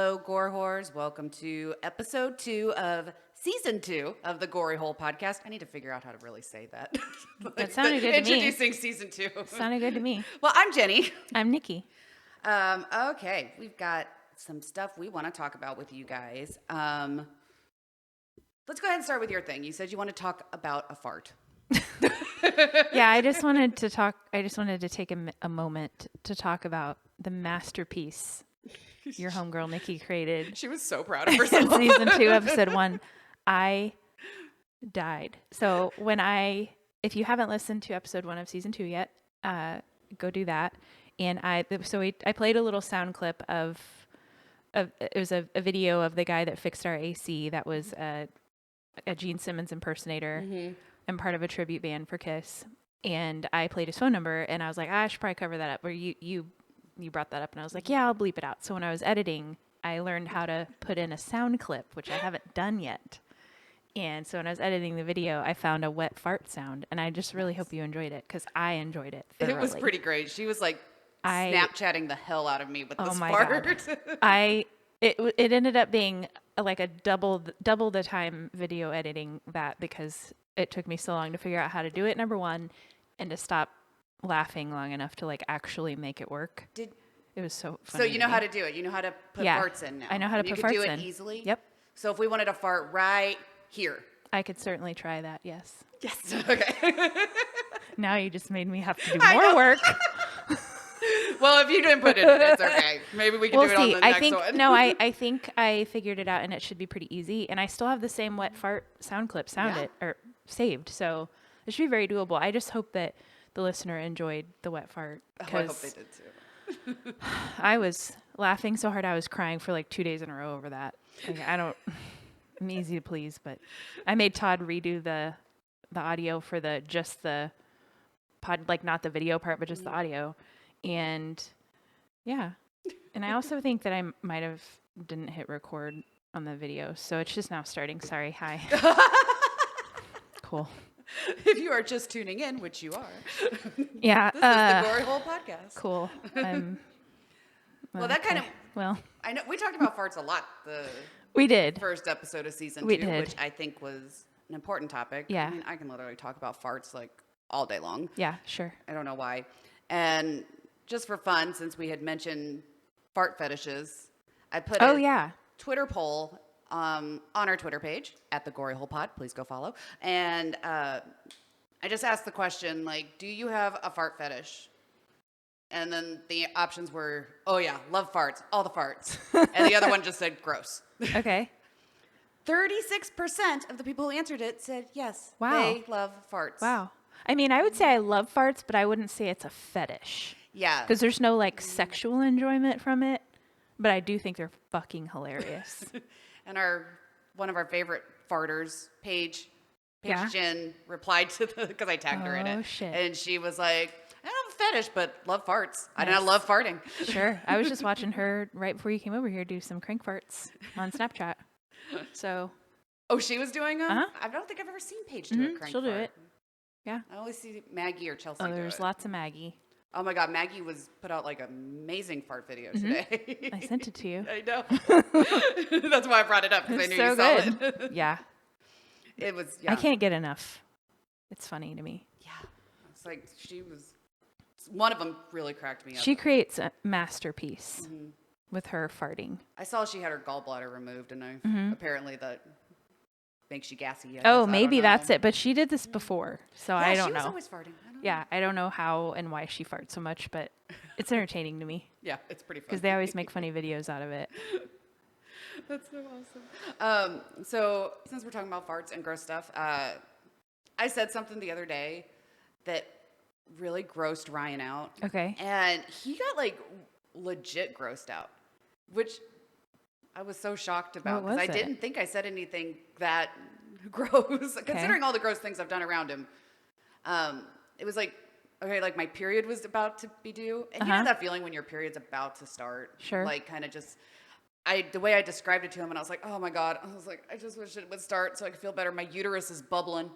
Hello, Gore Whores. Welcome to episode 2 of season 2 of the Gore Hole podcast. I need to figure out how to really say that. That sounded good to me. Introducing season 2. Sounded good to me. Well, I'm Jenny. I'm Nikki. Okay, we've got some stuff we want to talk about with you guys. Let's go ahead and start with your thing. You said you want to talk about a fart. Yeah, I just wanted to take a moment to talk about the masterpiece your homegirl Nikki created. She was so proud of herself. In season 2, episode 1. I died. So if you haven't listened to episode 1 of season 2 yet, go do that. And I played a little sound clip of it was a video of the guy that fixed our AC. That was a Gene Simmons impersonator and part of a tribute band for Kiss. And I played his phone number, and I was like, I should probably cover that up. Or you brought that up, and I was like, yeah, I'll bleep it out. So when I was editing, I learned how to put in a sound clip, which I haven't done yet. And so when I was editing the video, I found a wet fart sound, and I just really hope you enjoyed it, because I enjoyed it thoroughly. It was pretty great. She was like Snapchatting the hell out of me with this my fart. God. It ended up being like a double the time video editing that, because it took me so long to figure out how to do it, number one, and to stop laughing long enough to like actually make it work. It was so funny. So you know how to do it. You know how to put farts in now. I know how to put farts in. You can do it easily? Yep. So if we wanted to fart right here. I could certainly try that, yes. Yes. Okay. Now you just made me have to do more work. Well, if you didn't put it in, it's okay. Maybe we can do it on the next one. No, I think I figured it out, and it should be pretty easy. And I still have the same wet fart sound clip saved. So it should be very doable. I just hope that the listener enjoyed the wet fart. Oh, I hope they did too. I was laughing so hard I was crying for like 2 days in a row over that. Like, I'm easy to please, but I made Todd redo the audio for the pod, like not the video part, but just the audio. And yeah. And I also think that I might have didn't hit record on the video. So it's just now starting. Sorry. Hi. Cool. If you are just tuning in, which you are. Yeah. This is the Gore Hole podcast. Cool. Well, that kind of. Well, I know we talked about farts a lot. We did. First episode of season 2, which I think was an important topic. Yeah. I mean, I can literally talk about farts like all day long. Yeah, sure. I don't know why. And just for fun, since we had mentioned fart fetishes, I put a Twitter poll on our Twitter page at the Gory Hole Pod. Please go follow. And I just asked the question, like, do you have a fart fetish? And then the options were, oh yeah, love farts, all the farts. And the other one just said gross. Okay. 36% of the people who answered it said yes. Wow. They love farts. Wow. I mean, I would say I love farts, but I wouldn't say it's a fetish. Yeah. Because there's no like sexual enjoyment from it, but I do think they're fucking hilarious. And one of our favorite farters, Paige Yeah. Jen, replied to because I tagged her in it. Oh, shit. And she was like, I don't have a fetish, but love farts. I Nice. love farting. Sure. I was just watching her right before you came over here do some crank farts on Snapchat. So. Oh, she was doing them? Uh-huh. I don't think I've ever seen Paige do a crank She'll fart. do it. Yeah. I always see Maggie or Chelsea Oh, do there's it. lots of Maggie. Oh my God, Maggie put out like an amazing fart video today. I sent it to you. I know. That's why I brought it up, because I knew so you saw good. it. Yeah. It was, yeah. I can't get enough. It's funny to me. Yeah. It's like one of them really cracked me up. She creates a masterpiece with her farting. I saw she had her gallbladder removed, and apparently that makes you gassy. Oh, maybe that's it. But she did this before, so Yeah, I don't she was know. always farting. I don't know how and why she farts so much, but it's entertaining to me Yeah, it's pretty fun. because they always make funny videos out of it. That's so awesome. So since we're talking about farts and gross stuff, I said something the other day that really grossed Ryan out. Okay. And he got like legit grossed out, which I was so shocked about because I didn't think I said anything that gross, considering all the gross things I've done around him. It was like, okay, like my period was about to be due. And you know that feeling when your period's about to start? Sure. Like kind of just, the way I described it to him, and I was like, oh my God. I was like, I just wish it would start so I could feel better. My uterus is bubbling.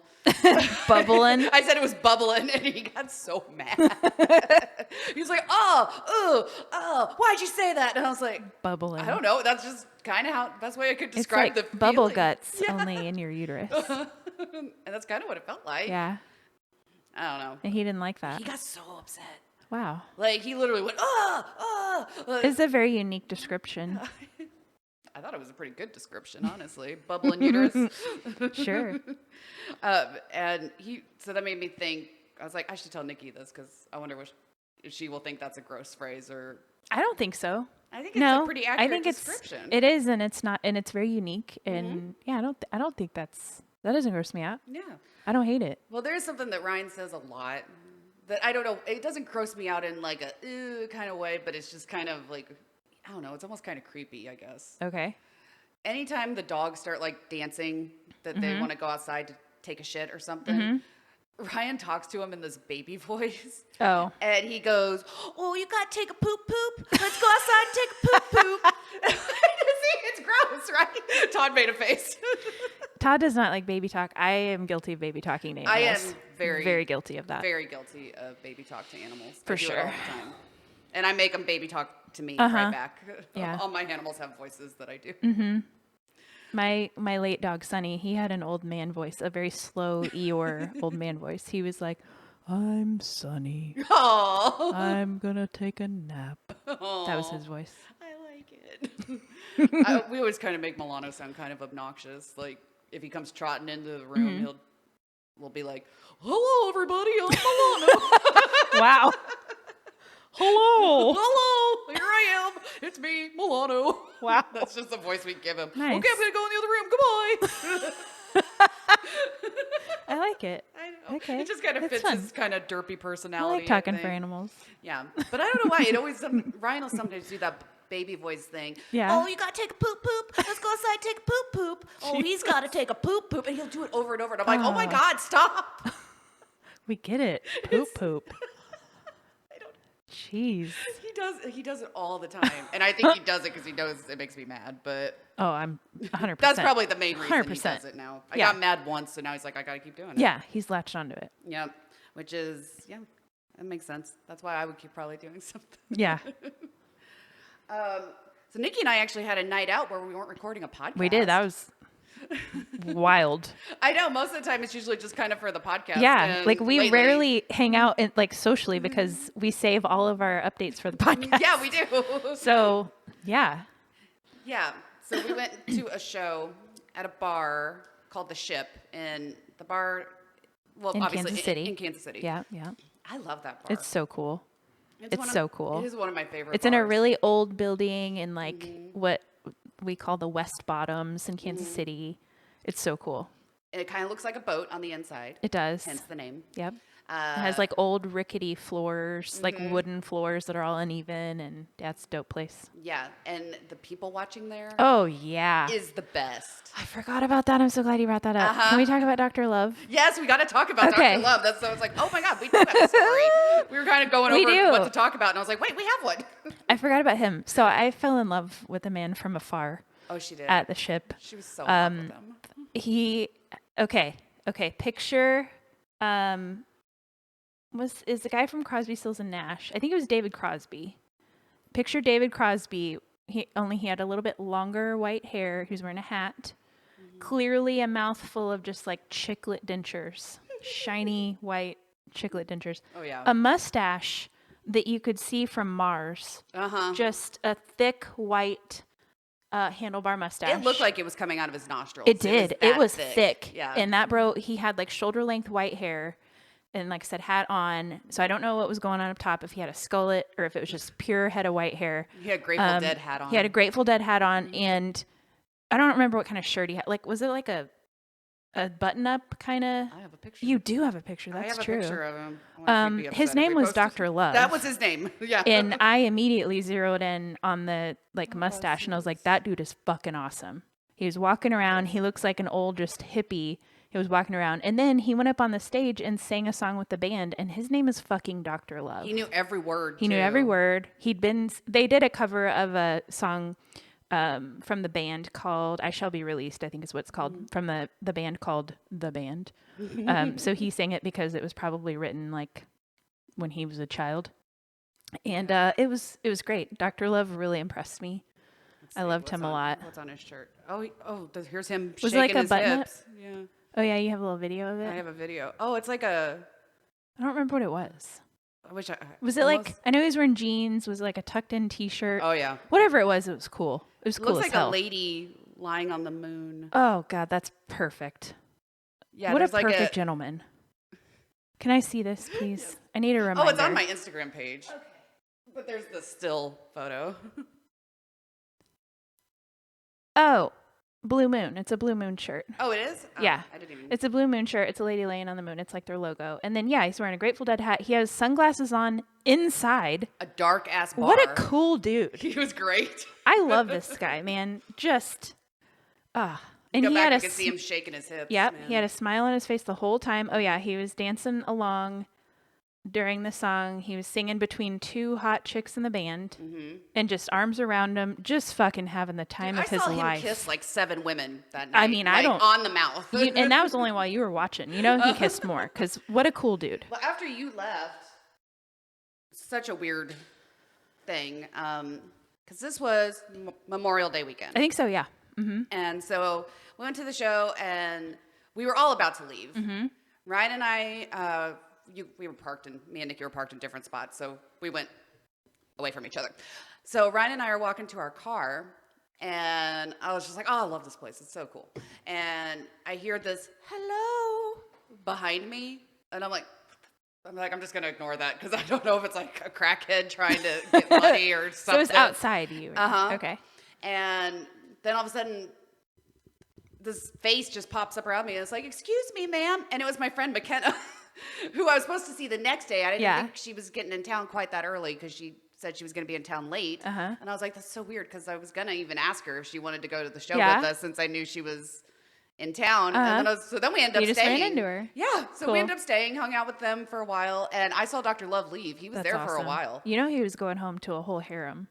Bubbling? I said it was bubbling, and he got so mad. He was like, why'd you say that? And I was like, bubbling. I don't know. That's just kind of how best way I could describe it's like the bubble feeling. guts, only in your uterus. And that's kind of what it felt like. Yeah. I don't know. And he didn't like that. He got so upset. Wow. Like, he literally went, Like, it's a very unique description. I thought it was a pretty good description, honestly. Bubbling uterus. Sure. So that made me think, I was like, I should tell Nikki this because I wonder if she will think that's a gross phrase or. I don't think so. I think it's a pretty accurate description. It is, and it's not, and it's very unique. And yeah, I don't think that doesn't gross me out. Yeah. I don't hate it. Well, there's something that Ryan says a lot that I don't know. It doesn't gross me out in like a kind of way, but it's just kind of like, I don't know. It's almost kind of creepy, I guess. Okay. Anytime the dogs start like dancing, that they want to go outside to take a shit or something, Ryan talks to him in this baby voice. Oh. And he goes, "Oh, you got to take a poop poop. Let's go outside and take a poop poop." See, it's gross, right? Todd made a face. Todd does not like baby talk. I am guilty of baby talking to animals. I am very guilty of that. Very guilty of baby talk to animals. For I do sure. it all the time. And I make them baby talk to me right back. Yeah. All my animals have voices that I do. Mm-hmm. My late dog, Sonny, he had an old man voice, a very slow Eeyore old man voice. He was like, "I'm Sonny. Aww. I'm going to take a nap." Aww. That was his voice. I like it. We always kind of make Milano sound kind of obnoxious. Like, if he comes trotting into the room, we'll be like, "Hello, everybody, I'm Milano." Wow. Hello. Hello, here I am. It's me, Milano. Wow. That's just the voice we give him. Nice. Okay, I'm going to go in the other room. Goodbye. I like it. I know. Okay. It just kind of That's fits fun. his kind of derpy I personality. like talking for think. animals. Yeah. But I don't know why. It always, Ryan will sometimes do that baby voice thing. Yeah. "Oh, you got to take a poop poop. Let's go outside and take a poop poop. Oh, he's got to take a poop poop." And he'll do it over and over. And I'm like, oh my God, stop. We get it. Poop poop. I don't. Jeez. He does it all the time. And I think he does it because he knows it makes me mad. But Oh, I'm 100%. that's probably the main reason 100%. he does it now. I Yeah. got mad once, so now he's like, I got to keep doing it. Yeah, he's latched onto it. Yeah. Which is, that makes sense. That's why I would keep probably doing something. Yeah. So Nikki and I actually had a night out where we weren't recording a podcast. We did. That was wild. I know. Most of the time, it's usually just kind of for the podcast. Yeah, and like we lately- rarely hang out like socially because we save all of our updates for the podcast. Yeah, we do. So, yeah. Yeah. So we went to a show at a bar called The Ship, and the bar, well, In obviously Kansas City. in Kansas City. Yeah, yeah. I love that bar. It's so cool. It's one of- so cool. It is one of my favorite. It's in a bars. really old building in like what we call the West Bottoms in Kansas City. It's so cool. And it kind of looks like a boat on the inside. It does. Hence the name. Yep. It has like old rickety floors, like wooden floors that are all uneven, and that's a dope place. Yeah, and the people watching there Oh yeah. is the best. I forgot about that. I'm so glad you brought that up. Can we talk about Dr. Love? Yes, we got to talk about Okay. Dr. Love. That's so. It's like, oh my God, we do have a story. We were kind of going We over do. what to talk about, and I was like, wait, we have one. I forgot about him. So I fell in love with a man from afar Oh, she did. at the ship. She was so in love with him. Picture is the guy from Crosby, Stills and Nash. I think it was David Crosby. Picture David Crosby. He had a little bit longer white hair. He was wearing a hat. Clearly a mouthful of just like chiclet dentures. Shiny white chiclet dentures. Oh yeah. A mustache that you could see from Mars. Just a thick white handlebar mustache. It looked like it was coming out of his nostrils. It did. It was that thick. Yeah. And that bro, he had like shoulder length white hair and like I said, hat on. So I don't know what was going on up top, if he had a skullet or if it was just pure head of white hair. He had a Grateful Dead hat on. He had a Grateful Dead hat on. And I don't remember what kind of shirt he had. Like, was it like a button up kind of? I have a picture. You do have a picture. That's I have true. a picture of him. I wonder if he'd be His upset if name we was posted. Dr. Love. That was his name. Yeah. And I immediately zeroed in on the like mustache, and I was like, that dude is fucking awesome. He was walking around. He looks like an old just hippie. He was walking around, and then he went up on the stage and sang a song with the band, and his name is fucking Dr. Love. He knew every word. He knew every word. They did a cover of a song from the band called "I Shall Be Released," I think is what it's called, from the band called The Band. So he sang it because it was probably written like when he was a child. And it was great. Dr. Love really impressed me. I loved him a lot. What's on his shirt? Here's him was shaking it like his a button hips. Up? Yeah. Oh yeah, you have a little video of it? I have a video. Oh, it's like a... I don't remember what it was. I wish I... Was it like... I know he was wearing jeans. Was it like a tucked-in T-shirt? Oh, yeah. Whatever it was cool. It was cool as looks like hell. a lady lying on the moon. Oh, God, that's perfect. Yeah, what a perfect gentleman. Can I see this, please? Yes. I need a reminder. Oh, it's on my Instagram page. Okay. But there's the still photo. Oh, Blue Moon. It's a Blue Moon shirt. Oh, it is? Oh, yeah. I didn't even... It's a Blue Moon shirt. It's a lady laying on the moon. It's like their logo. And then, yeah, he's wearing a Grateful Dead hat. He has sunglasses on inside. A dark-ass bar. What a cool dude. He was great. I love this guy, man. Just, and he had you could see him shaking his hips. Yep. Man. He had a smile on his face the whole time. Oh, yeah. He was dancing along during the song. He was singing between two hot chicks in the band and just arms around him, just fucking having the time of his life. I saw him kiss like 7 women that night. I mean, like, I don't... on the mouth. And that was only while you were watching. You know, he kissed more because what a cool dude. Well, after you left, such a weird thing because this was Memorial Day weekend. I think so, yeah. Mm-hmm. And so we went to the show and we were all about to leave. Mm-hmm. Ryan and I... me and Nikki were parked in different spots, so we went away from each other. So Ryan and I are walking to our car, and I was just like, oh, I love this place. It's so cool. And I hear this hello behind me, and I'm like, I'm just going to ignore that because I don't know if it's like a crackhead trying to get money or something. So it's outside you. Uh-huh. Okay. And then all of a sudden, this face just pops up around me, and it's like, excuse me, ma'am. And it was my friend McKenna. Who I was supposed to see the next day. I didn't think she was getting in town quite that early because she said she was going to be in town late. Uh-huh. And I was like, that's so weird because I was going to even ask her if she wanted to go to the show with us since I knew she was in town. Uh-huh. And then so then we ended up staying. You just ran into her. Yeah. So cool. we ended up staying, hung out with them for a while. And I saw Dr. Love leave. He was That's there awesome. for a while. You know he was going home to a whole harem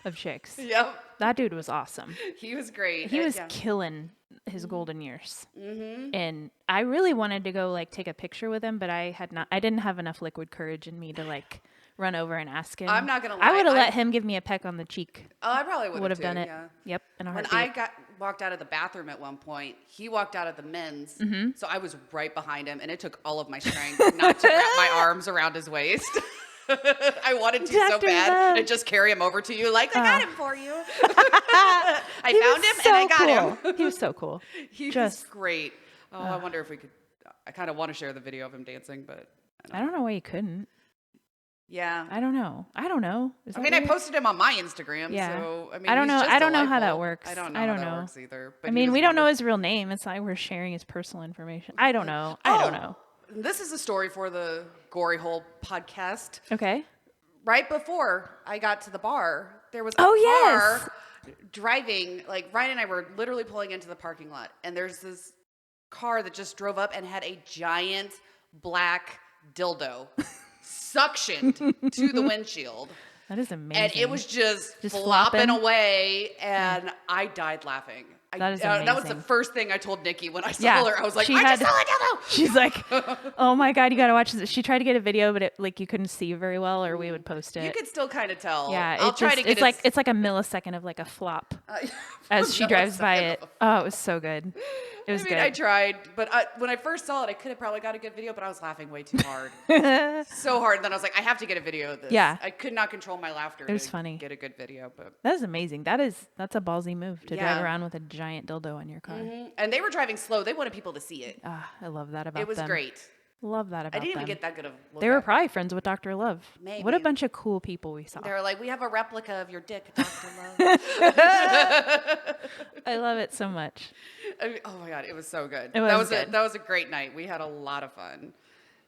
of chicks. Yep. That dude was awesome. He was great. He was killing his golden years. Mm-hmm. And I really wanted to go like take a picture with him, but I didn't have enough liquid courage in me to like run over and ask him. I'm not going to lie. I would have let him give me a peck on the cheek. Oh, I probably would have done it. Yeah. Yep. In a when heartbeat. I walked out of the bathroom at one point, he walked out of the men's. Mm-hmm. So I was right behind him, and it took all of my strength not to wrap my arms around his waist. I wanted to so bad to just carry him over to you. Like, I got him for you. I found him and I got him. He was so cool. He was great. Oh, I wonder if we could. I kind of want to share the video of him dancing, but I don't know why you couldn't. Yeah. I don't know. I mean, I posted him on my Instagram. Yeah. So, I mean, I don't know. Just I don't know how delightful. that works. I don't know how that works either. But I mean, we don't know his real name. It's like we're sharing his personal information. I don't know. I don't know. This is a story for the Gory Hole podcast. Okay. Right before I got to the bar, there was a car driving. Like, Ryan and I were literally pulling into the parking lot, and there's this car that just drove up and had a giant black dildo suctioned to the windshield. That is amazing. And it was just flopping away, and I died laughing. That is amazing. That was the first thing I told Nikki when I saw her. I was like, I just saw a dildo. She's like, oh my God, you got to watch this. She tried to get a video, but you couldn't see very well, or we would post it. You could still kind of tell. Yeah, I'll try to get it's like a millisecond of like a flop as she drives by it. Oh, it was so good. It was good. I tried, but when I first saw it, I could have probably got a good video, but I was laughing way too hard. So hard. And then I was like, I have to get a video of this. Yeah. I could not control my laughter. It was funny. Get a good video, but that is amazing. That's a ballsy move to drive around with a giant dildo on your car. Mm-hmm. And they were driving slow. They wanted people to see it. I love that about them. It was great. Love that about them. I didn't even get that good of a look. They were probably friends with Dr. Love. Maybe. What a bunch of cool people we saw. They were like, we have a replica of your dick, Dr. Love. I love it so much. I mean, oh my God, it was so good. It was that was a great night. We had a lot of fun.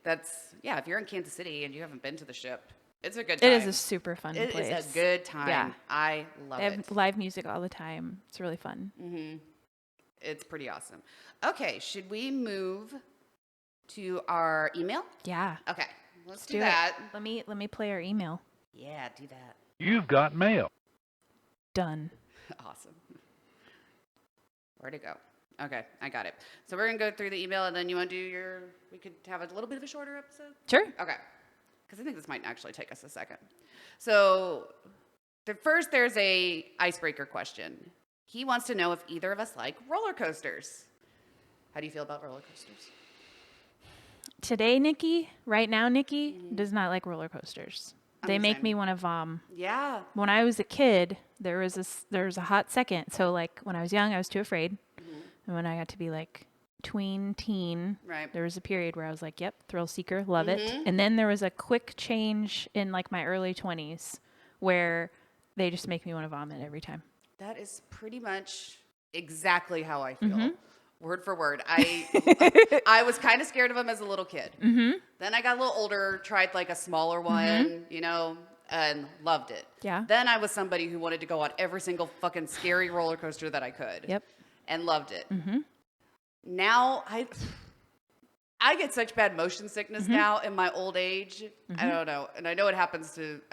If you're in Kansas City and you haven't been to the Ship, it's a good time. It is a super fun place. It is a good time. Yeah. I love it. They have live music all the time. It's really fun. Mm-hmm. It's pretty awesome. Okay, should we move to our email? Yeah. Okay, let's do that. Let me play our email. Yeah, do that. You've got mail. Done. Awesome. Where'd it go? Okay, I got it. So we're going to go through the email, and then you want to do we could have a little bit of a shorter episode? Sure. Okay. because I think this might actually take us a second. So there's a icebreaker question. He wants to know if either of us like roller coasters. How do you feel about roller coasters? Today, Nikki, right now, Nikki does not like roller coasters. They make me want to vom. Yeah. When I was a kid, there was a hot second. So like when I was young, I was too afraid. And when I got to be like tween, teen, there was a period where I was like, yep, thrill seeker, love it. And then there was a quick change in like my early 20s where they just make me want to vomit every time. That is pretty much exactly how I feel. Word for word. I was kind of scared of them as a little kid. Then I got a little older, tried like a smaller one, you know, and loved it. Yeah. Then I was somebody who wanted to go on every single fucking scary roller coaster that I could. Yep. And loved it. Now I get such bad motion sickness now in my old age. I don't know. And I know I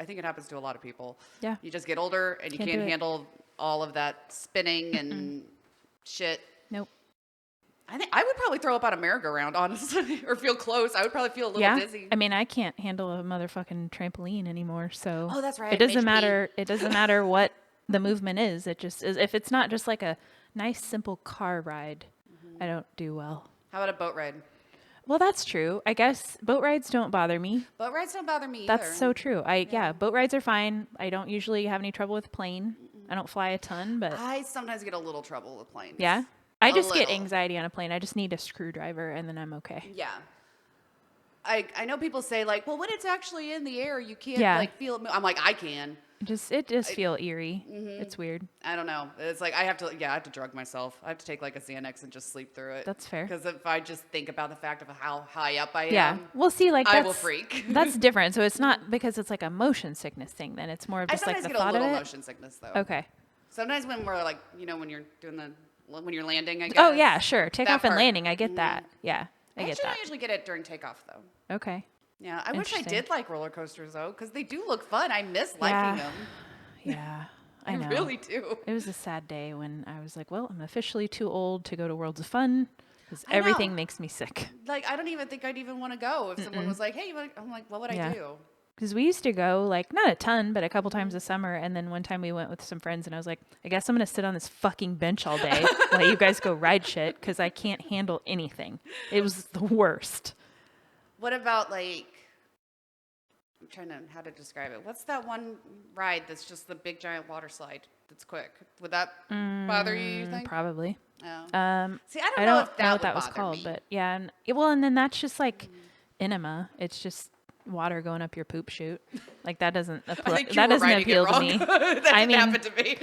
think it happens to a lot of people. Yeah. You just get older and you can't handle all of that spinning and shit. Nope. I think I would probably throw up on a merry-go-round, honestly, or feel close. I would probably feel a little dizzy. I mean, I can't handle a motherfucking trampoline anymore. So that's right. It doesn't matter. It doesn't matter what the movement is. It just is. If it's not just like a nice, simple car ride, I don't do well. How about a boat ride? Well, that's true. I guess boat rides don't bother me. Boat rides don't bother me either. That's so true. Boat rides are fine. I don't usually have any trouble with a plane. I don't fly a ton, but I sometimes get a little trouble with planes. Yeah? I just get anxiety on a plane. I just need a screwdriver and then I'm okay. Yeah. I know people say like, well, when it's actually in the air, you can't like feel it move. I'm like, I can. It just feel eerie. It's weird. I don't know. It's like I have to drug myself. I have to take like a Xanax and just sleep through it. That's fair. Because if I just think about the fact of how high up I am, yeah. Well, see, like I will freak. That's different. So it's not because it's like a motion sickness thing. Then it's more of just like the thought of it. I sometimes get a little motion sickness though. Okay. Sometimes when we're like, you know, when you're doing when you're landing, I guess. Oh yeah, sure. Takeoff and landing. I get that. Yeah, I get that. I usually get it during takeoff though. Okay. Yeah, I wish I did like roller coasters though, because they do look fun. I miss liking them. Yeah, I know. I really do. It was a sad day when I was like, well, I'm officially too old to go to Worlds of Fun because everything makes me sick. Like, I don't even think I'd even want to go if someone was like, hey, I'm like, what would I do? Because we used to go, like, not a ton, but a couple times a summer. And then one time we went with some friends and I was like, I guess I'm going to sit on this fucking bench all day while you guys go ride shit because I can't handle anything. It was the worst. What about, like, I'm trying to, how to describe it. What's that one ride that's just the big giant water slide that's quick? Would that bother you think? Probably. Oh. See, I don't know if that what that was called, me. But yeah. And then that's just like enema. It's just water going up your poop chute. Like that doesn't appeal to me. That didn't happen to me.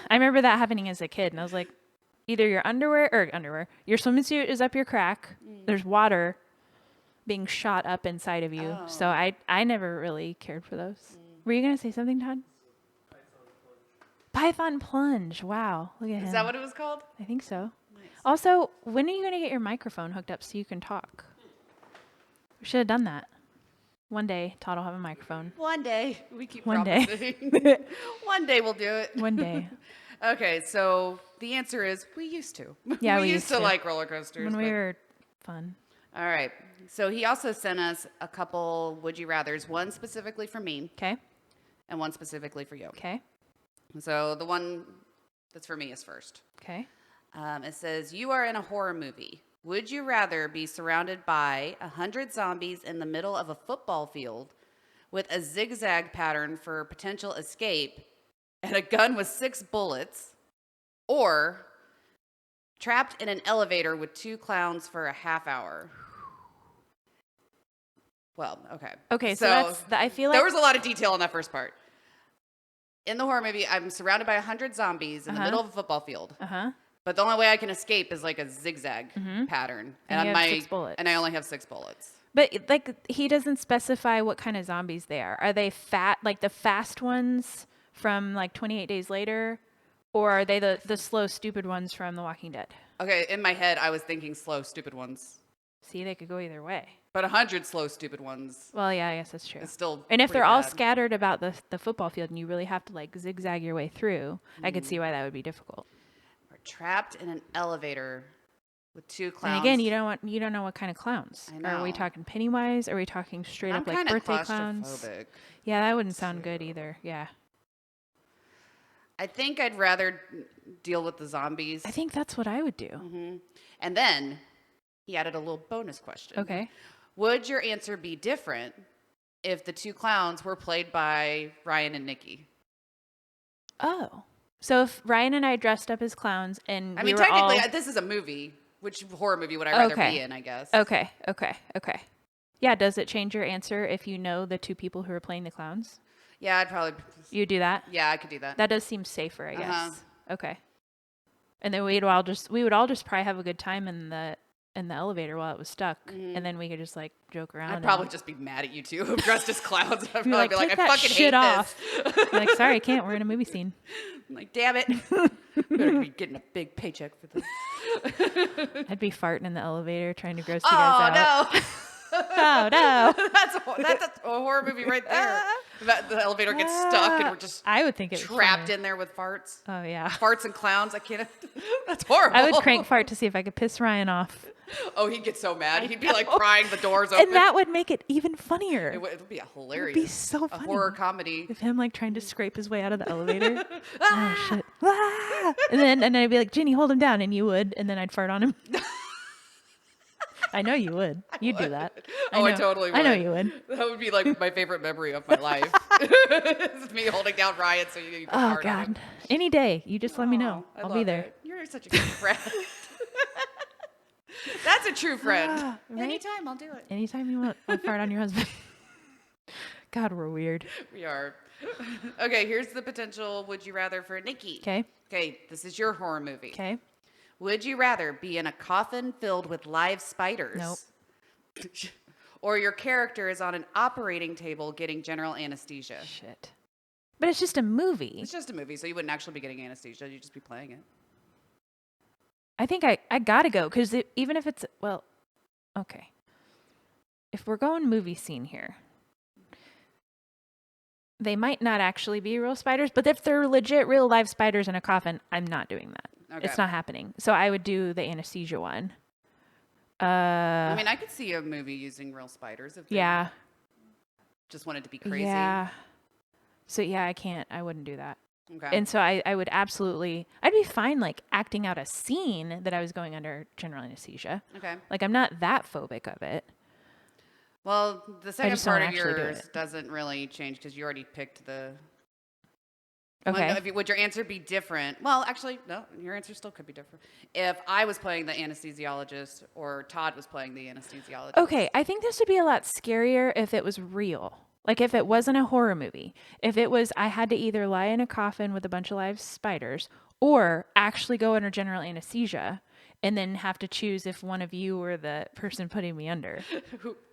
I remember that happening as a kid, and I was like, either your your swimsuit is up your crack. There's water being shot up inside of you. So I never really cared for those. Were you gonna say something, Todd? Python plunge. Wow, look at him. Is that what it was called? I think so. Nice. Also, when are you gonna get your microphone hooked up so you can talk? We should have done that. One day, Todd will have a microphone. One day. We keep One promising. One day we'll do it. One day. Okay, so the answer is we used to. Yeah, we used to like roller coasters. When we were fun. All right. So he also sent us a couple would you rathers, one specifically for me. Okay. And one specifically for you. Okay. So the one that's for me is first. Okay. It says, you are in a horror movie. Would you rather be surrounded by 100 zombies in the middle of a football field with a zigzag pattern for potential escape and a gun with 6 bullets, or trapped in an elevator with 2 clowns for a half hour? Well, okay. Okay, so I feel like there was a lot of detail in that first part. In the horror movie, I'm surrounded by 100 zombies in the middle of a football field. But the only way I can escape is like a zigzag pattern. And you have 6 bullets. And I only have 6 bullets. But like he doesn't specify what kind of zombies they are. Are they fat, like the fast ones from like 28 Days Later? Or are they the slow, stupid ones from The Walking Dead? Okay, in my head, I was thinking slow, stupid ones. See, they could go either way. But 100 slow, stupid ones. Well, yeah, I guess that's true. It's still and if they're bad. all scattered about the football field and you really have to like zigzag your way through, I could see why that would be difficult. We're trapped in an elevator with 2 clowns. And again, you don't know what kind of clowns. I know. Are we talking Pennywise? Are we talking straight up like birthday clowns? Yeah, that wouldn't sound good either. Yeah. I think I'd rather deal with the zombies. I think that's what I would do. Mm-hmm. And then he added a little bonus question. Okay. Would your answer be different if the 2 clowns were played by Ryan and Nikki? Oh. So if Ryan and I dressed up as clowns and I mean, technically, this is a movie. Which horror movie would I rather be in, I guess? Okay. Yeah, does it change your answer if you know the 2 people who are playing the clowns? Yeah, I'd probably... You do that? Yeah, I could do that. That does seem safer, I guess. Okay. And then we would all just probably have a good time in the elevator while it was stuck, and then we could just like joke around. I'd probably just be mad at you 2 dressed as clowns. I'd probably be like, I fucking shit hate off. this. Like, sorry, I can't. We're in a movie scene. I'm like, damn it. Better be getting a big paycheck for this. I'd be farting in the elevator trying to gross you guys out. No. Oh no! That's a horror movie right there. The elevator gets stuck and we're just I would think trapped in there with farts. Oh yeah, farts and clowns. I can't. That's horrible. I would crank fart to see if I could piss Ryan off. Oh, he'd get so mad. He'd be like prying the doors open, and that would make it even funnier. It would be hilarious. It would be so funny. A horror comedy. With him like trying to scrape his way out of the elevator. Oh shit! Ah! And then I'd be like, Ginny, hold him down, and you would, and then I'd fart on him. I know you would. You'd do that. I totally would. I know you would. That would be like my favorite memory of my life. It's me holding down Ryan so you can fart on him. Any day. You just let me know. I'll be there. You're such a good friend. That's a true friend. Right? Anytime, I'll do it. Anytime you want, I'll fart on your husband. God, we're weird. We are. Okay, here's the potential would you rather for Nikki. Okay, this is your horror movie. Okay. Would you rather be in a coffin filled with live spiders? Nope. Or your character is on an operating table getting general anesthesia? Shit. But it's just a movie. It's just a movie, so you wouldn't actually be getting anesthesia. You'd just be playing it. I think I gotta go, because even if it's, well, okay. If we're going movie scene here, they might not actually be real spiders, but if they're legit real live spiders in a coffin, I'm not doing that. Okay. It's not happening. So I would do the anesthesia one. I mean, I could see a movie using real spiders if they just wanted to be crazy. Yeah. So I wouldn't do that. Okay. And so I would absolutely, I'd be fine like acting out a scene that I was going under general anesthesia. Okay. Like I'm not that phobic of it. Well, the second part of yours doesn't really change because you already picked the... Okay. Would your answer be different? Well, actually, no, your answer still could be different. If I was playing the anesthesiologist or Todd was playing the anesthesiologist. Okay, I think this would be a lot scarier if it was real. Like if it wasn't a horror movie. If it was, I had to either lie in a coffin with a bunch of live spiders or actually go under general anesthesia and then have to choose if one of you were the person putting me under.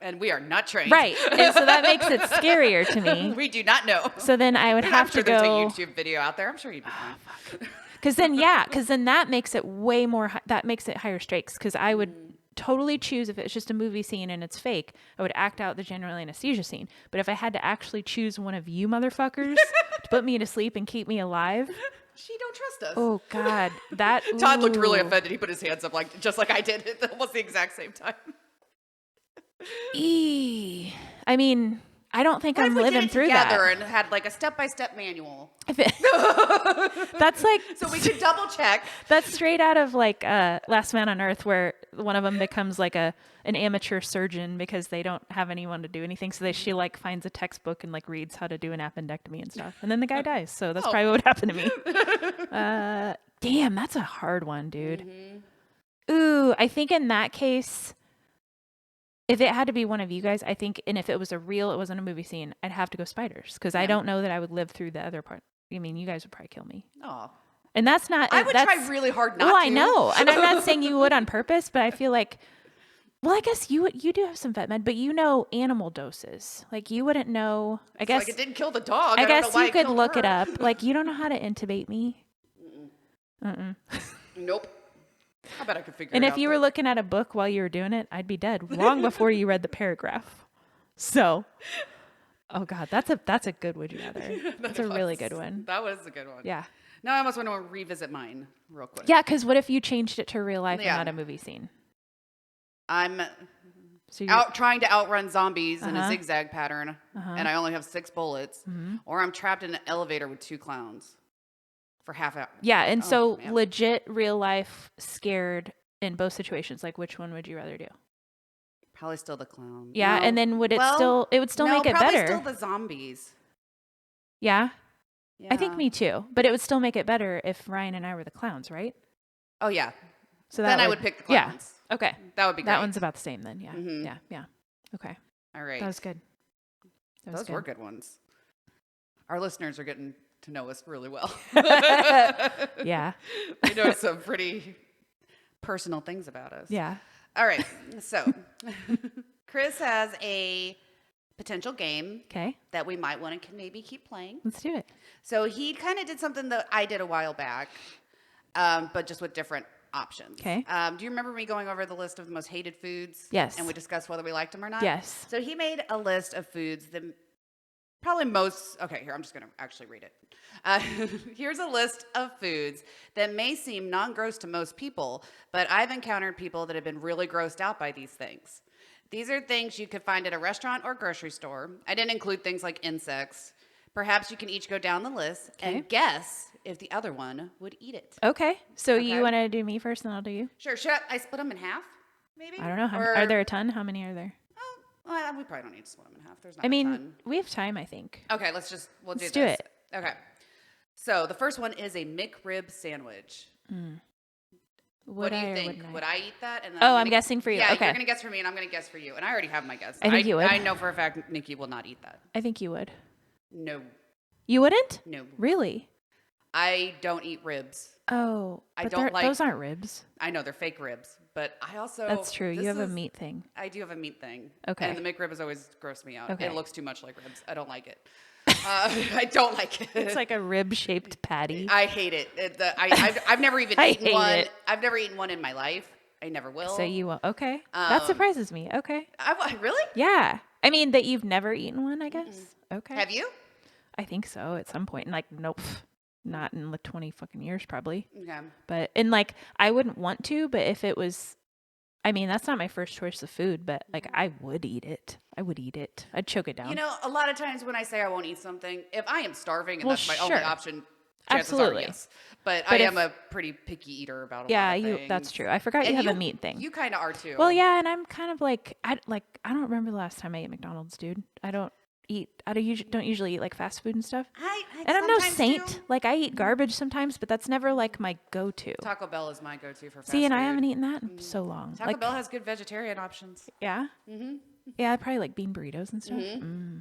And we are not trained. Right. And so that makes it scarier to me. We do not know. So then I would have to go. I'm sure there's a YouTube video out there. I'm sure you'd be fine. Because then that makes it way more, that makes it higher stakes. Because I would totally choose, if it's just a movie scene and it's fake, I would act out the general anesthesia scene. But if I had to actually choose one of you motherfuckers to put me to sleep and keep me alive... She don't trust us. Oh God, Todd looked really offended. He put his hands up just like I did at almost the exact same time. I mean, I don't think I'm living through that. Together and had like a step-by-step manual. That's like so we could double check. That's straight out of like Last Man on Earth, where one of them becomes like an amateur surgeon because they don't have anyone to do anything. So she like finds a textbook and like reads how to do an appendectomy and stuff, and then the guy dies. So that's probably what would happen to me. Damn, that's a hard one, dude. Mm-hmm. Ooh, I think in that case, if it had to be one of you guys, I think, and if it was it wasn't a movie scene, I'd have to go spiders because I don't know that I would live through the other part. I mean, you guys would probably kill me. Oh. And that's not... I would try really hard not to. Well, I know. And I'm not saying you would on purpose, but I feel like... Well, I guess you do have some vet med, but you know animal doses. Like, you wouldn't know... I guess... Like, it didn't kill the dog. I guess you could look it up. Like, you don't know how to intubate me? Nope. I bet I could figure it out. And if you were looking at a book while you were doing it, I'd be dead long before you read the paragraph. So... Oh God, that's a good would you rather. That's a really good one. That was a good one. Yeah. Now I almost want to revisit mine real quick. Yeah, because what if you changed it to real life and not a movie scene? I'm out trying to outrun zombies in a zigzag pattern, and I only have 6 bullets, or I'm trapped in an elevator with 2 clowns for half hour. Yeah, and legit real life scared in both situations. Like, which one would you rather do? Probably still the clown. Yeah, and then would it still make it better? Probably still the zombies. Yeah? I think me too. But it would still make it better if Ryan and I were the clowns, right? Oh, yeah. So then I would pick the clowns. Yeah. Okay. That would be great. That one's about the same then. Yeah. Yeah. Okay. All right. That was good. Those were good ones. Our listeners are getting to know us really well. Yeah. They know some pretty personal things about us. Yeah. All right. So Chris has a potential game that we might want to maybe keep playing. Let's do it. So he kind of did something that I did a while back, but just with different options. Okay. Do you remember me going over the list of the most hated foods? Yes. And we discussed whether we liked them or not? Yes. So he made a list of foods that probably most... Okay, here, I'm just going to actually read it. Here's a list of foods that may seem non-gross to most people, but I've encountered people that have been really grossed out by these things. These are things you could find at a restaurant or grocery store. I didn't include things like insects. Perhaps you can each go down the list and guess if the other one would eat it. Okay. So you want to do me first and I'll do you? Sure. Should I split them in half, maybe? I don't know. Are there a ton? How many are there? Oh, well, we probably don't need to split them in half. There's not a ton. We have time, I think. Okay, we'll do it. Okay. So the first one is a McRib sandwich. What do you think? Would I eat that? And then I'm guessing for you. Yeah, okay. You're going to guess for me, and I'm going to guess for you. And I already have my guess. I think you would. I know for a fact Nikki will not eat that. I think you would. No. You wouldn't? No. Really? I don't eat ribs. Oh, but those aren't ribs. I know, they're fake ribs. But I also... That's true. You have a meat thing. I do have a meat thing. Okay. And the McRib has always grossed me out. Okay. It looks too much like ribs. I don't like it. I don't like it. It's like a rib-shaped patty. I hate it. I've never even eaten one. I've never eaten one in my life. I never will. So you will. Okay. That surprises me. Okay. Really? Yeah. I mean, that you've never eaten one, I guess. Mm-hmm. Okay. Have you? I think so at some point. Like, nope. Not in like 20 fucking years, probably. Okay. But, and like, I wouldn't want to, but if it was, I mean, that's not my first choice of food, but like, I would eat it. I would eat it. I'd choke it down. You know, a lot of times when I say I won't eat something, if I am starving and that's my only option, chances absolutely. are yes. But I am a pretty picky eater about a lot of things. That's true. I forgot you have a meat thing. You kind of are too. Well, yeah, and I'm kind of like, I don't remember the last time I ate McDonald's, dude. I don't usually eat like fast food and stuff. And I'm no saint. Do. Like, I eat garbage sometimes, but that's never like my go-to. Taco Bell is my go-to for fast food. See, and food. I haven't eaten that in so long. Taco Bell has good vegetarian options. Yeah? Mm-hmm. Yeah, I probably like bean burritos and stuff. Mm-hmm.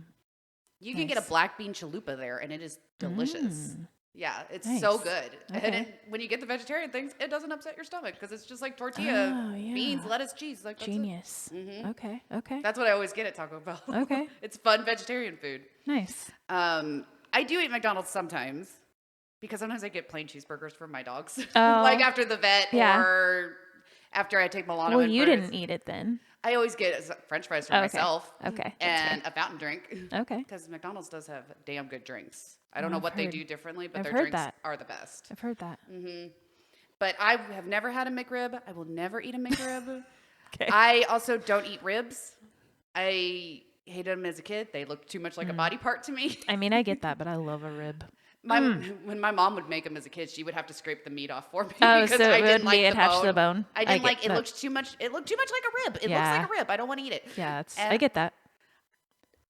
You can get a black bean chalupa there, and it is delicious. Yeah, it's so good. Okay. And when you get the vegetarian things, it doesn't upset your stomach because it's just like tortilla, beans, lettuce, cheese. Like genius. Mm-hmm. Okay. That's what I always get at Taco Bell. Okay. It's fun vegetarian food. Nice. I do eat McDonald's sometimes because sometimes I get plain cheeseburgers for my dogs. Oh. Like after the vet or after I take Milano. Well, you didn't eat it then. I always get French fries for myself. Okay. And a fountain drink. Okay. Because McDonald's does have damn good drinks. I don't know what they do differently, but their drinks are the best. I've heard that. Mm-hmm. But I have never had a McRib. I will never eat a McRib. Okay. I also don't eat ribs. I hated them as a kid. They looked too much like a body part to me. I mean, I get that, but I love a rib. When my mom would make them as a kid, she would have to scrape the meat off for me because so I didn't like the bone. I didn't like it. Looked too much. It looked too much like a rib. It looks like a rib. I don't want to eat it. Yeah, I get that.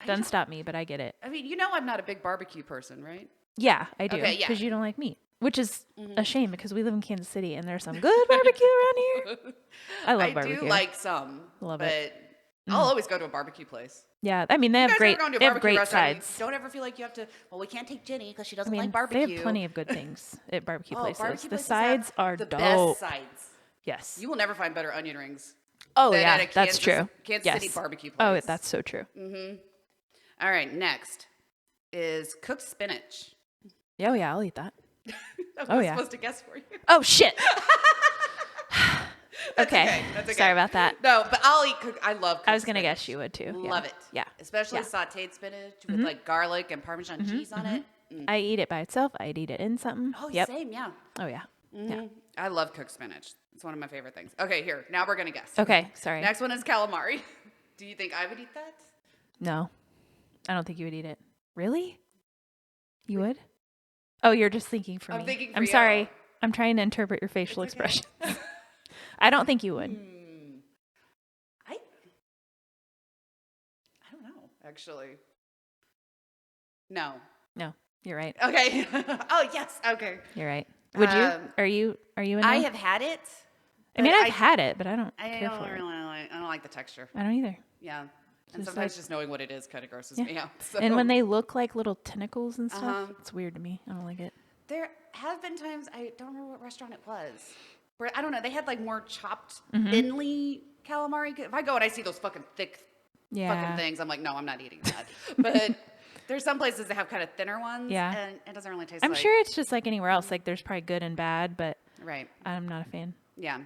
Doesn't stop me, but I get it. I mean, you know, I'm not a big barbecue person, right? Yeah, I do. Okay, because you don't like meat, which is a shame because we live in Kansas City and there's some good barbecue around here. I love barbecue. I do like some, but I'll always go to a barbecue place. Yeah, I mean they have great sides. Don't ever feel like you have to. Well, we can't take Jenny because she doesn't like barbecue. They have plenty of good things at barbecue places. Barbecue the places sides are the dope. Best sides. Yes. You will never find better onion rings. Oh yeah, that's true. Kansas City barbecue place. Oh, that's so true. Mm-hmm. All right, next is cooked spinach. Oh yeah, I'll eat that. I was supposed to guess for you. Oh shit. That's okay. Sorry about that. No, but I'll eat I love cooked I was going to spinach. guess you would too. Love it. Yeah. Especially sauteed spinach with like garlic and Parmesan cheese on it. I eat it by itself. I'd eat it in something. Oh, yep. same, yeah. Oh, yeah. Yeah. I love cooked spinach. It's one of my favorite things. Okay, here. Now we're going to guess. Okay, sorry. Next one is calamari. Do you think I would eat that? No. I don't think you would eat it. Really? You would? Oh, you're just thinking for me. I'm thinking for I'm you. sorry. I'm trying to interpret your facial expressions. I don't think you would. I don't know, actually. No. No, you're right. Okay. Oh, yes. Okay. You're right. Would you? Are you in I there? have had it. I mean, I've had it, but I don't care for it. I don't like the texture. I don't either. Yeah. And Just sometimes like- just knowing what it is kind of grosses me out. So. And when they look like little tentacles and stuff, it's weird to me. I don't like it. There have been times, I don't remember what restaurant it was, where, I don't know, they had like more chopped, thinly calamari. If I go and I see those fucking thick fucking things, I'm like, no, I'm not eating that. But there's some places that have kind of thinner ones, and it doesn't really taste I'm like... sure it's just like anywhere else. Like there's probably good and bad, but Right. I'm not a fan. Yeah.